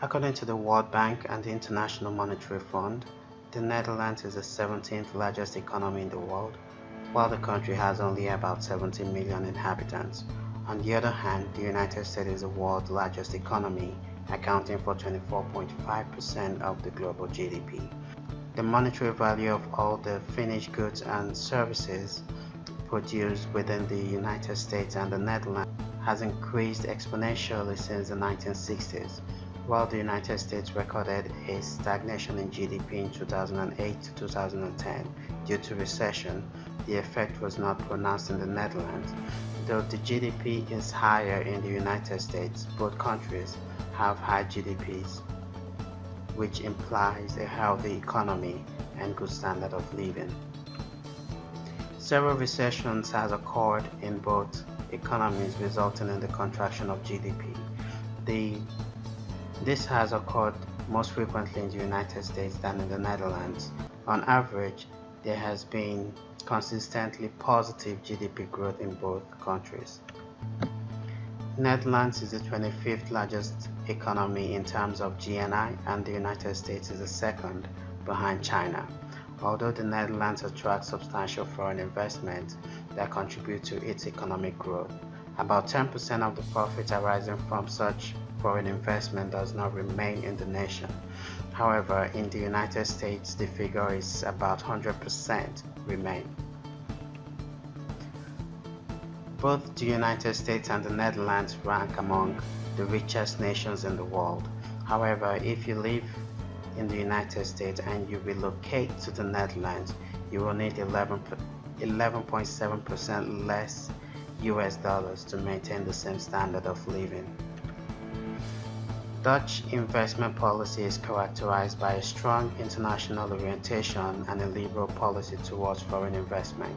According to the World Bank and the International Monetary Fund, the Netherlands is the 17th largest economy in the world, while the country has only about 17 million inhabitants. On the other hand, the United States is the world's largest economy, accounting for 24.5% of the global GDP. The monetary value of all the finished goods and services produced within the United States and the Netherlands has increased exponentially since the 1960s. While the United States recorded a stagnation in GDP in 2008 to 2010 due to recession, the effect was not pronounced in the Netherlands. Though the GDP is higher in the United States, both countries have high GDPs, which implies a healthy economy and good standard of living. Several recessions have occurred in both economies, resulting in the contraction of GDP. This has occurred most frequently in the United States than in the Netherlands. On average, there has been consistently positive GDP growth in both countries. Netherlands is the 25th largest economy in terms of GNI, and the United States is the second, behind China. Although the Netherlands attracts substantial foreign investment that contribute to its economic growth, about 10% of the profit arising from such foreign investment does not remain in the nation. However, in the United States, the figure is about 100% remain. Both the United States and the Netherlands rank among the richest nations in the world. However, if you live in the United States and you relocate to the Netherlands, you will need 11.7% less US dollars to maintain the same standard of living. Dutch investment policy is characterized by a strong international orientation and a liberal policy towards foreign investment.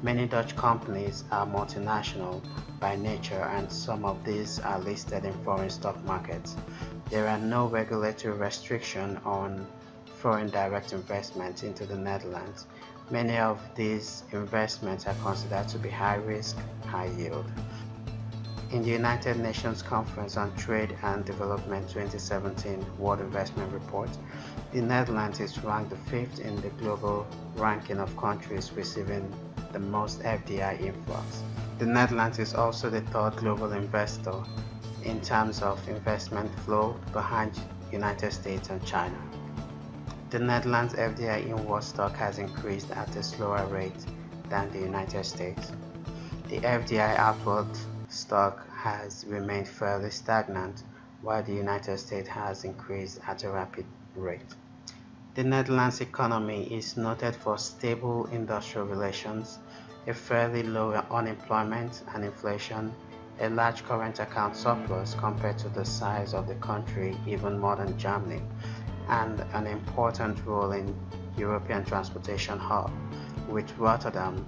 Many Dutch companies are multinational by nature, and some of these are listed in foreign stock markets. There are no regulatory restrictions on foreign direct investment into the Netherlands. Many of these investments are considered to be high risk, high yield. In the United Nations Conference on Trade and Development 2017 World Investment Report, the Netherlands is ranked the 5th in the global ranking of countries receiving the most FDI influx. The Netherlands is also the 3rd global investor in terms of investment flow, behind United States and China. The Netherlands FDI inward stock has increased at a slower rate than the United States. The FDI outward stock has remained fairly stagnant, while the United States has increased at a rapid rate. The Netherlands economy is noted for stable industrial relations, a fairly low unemployment and inflation, a large current account surplus compared to the size of the country, even more than Germany, and an important role in European transportation hub, with Rotterdam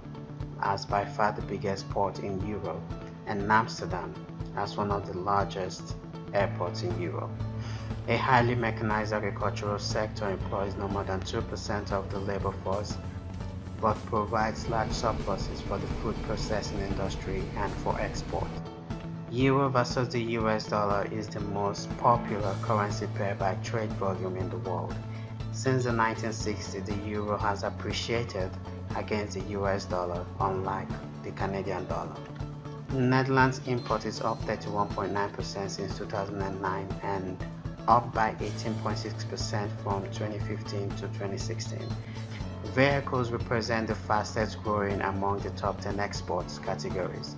as by far the biggest port in Europe, and Amsterdam as one of the largest airports in Europe. A highly mechanized agricultural sector employs no more than 2% of the labor force, but provides large surpluses for the food processing industry and for export. Euro versus the US dollar is the most popular currency pair by trade volume in the world. Since the 1960s, the euro has appreciated against the US dollar, unlike the Canadian dollar. Netherlands import is up 31.9% since 2009 and up by 18.6% from 2015 to 2016. Vehicles represent the fastest growing among the top 10 exports categories,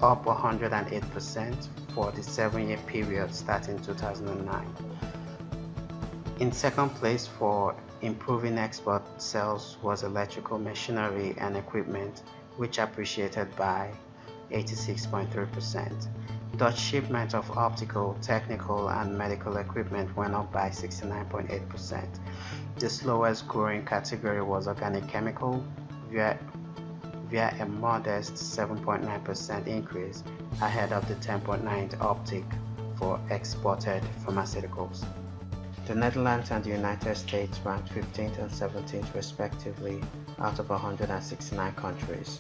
up 108% for the 7-year period starting 2009. In second place for improving export sales was electrical machinery and equipment, which appreciated by 86.3%. Dutch shipment of optical, technical, and medical equipment went up by 69.8%. The slowest growing category was organic chemical, via a modest 7.9% increase, ahead of the 10.9% uptick for exported pharmaceuticals. The Netherlands and the United States ranked 15th and 17th respectively out of 169 countries.